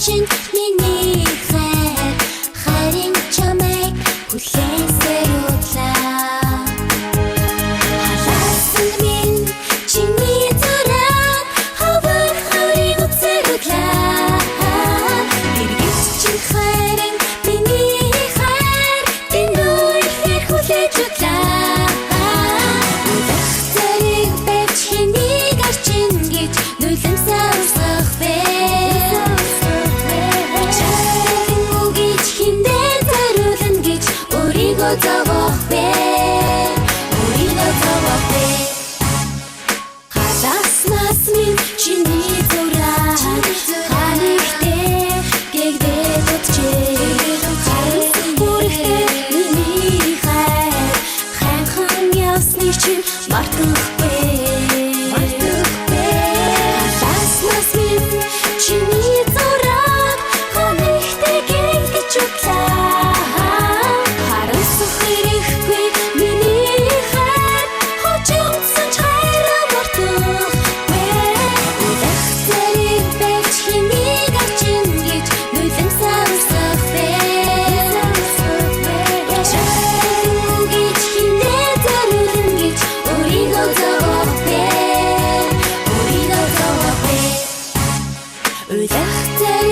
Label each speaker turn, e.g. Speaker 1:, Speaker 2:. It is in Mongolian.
Speaker 1: чинь миний хайрын чамайг хүлээн зориуллаа. Халаасан минь чиний зураг ховор хориг үзэрлээ. Эргэж чинь хайрын миний хайр энэ үеэр хүлээж өглөө. Удах зэрэг байж хэнийг арчин гэж нулимсаа урсгах бэ. Чарын үгийч хиндээ зориулна гэж өөрийгөө зовох бэ. Халааснаас минь чиний зураг ханигтээ гэгдээд утчээ. Харсан бүрхээ миний хайр хайхан явсныг чинь мартахгүй. Халааснаас минь чиний зураг ханигтээ гэгдэж өглөө. Харансан хэрэггүй миний хайр хожигдсон ч хайраа мартахгүй. Удах зэрэг байж хэнийг арчин гэж нулимсаа урсгах бэ. Чарын үгийч хиндээ зориулна гэж өөрийгөө зовох бэ. Удах зэрэг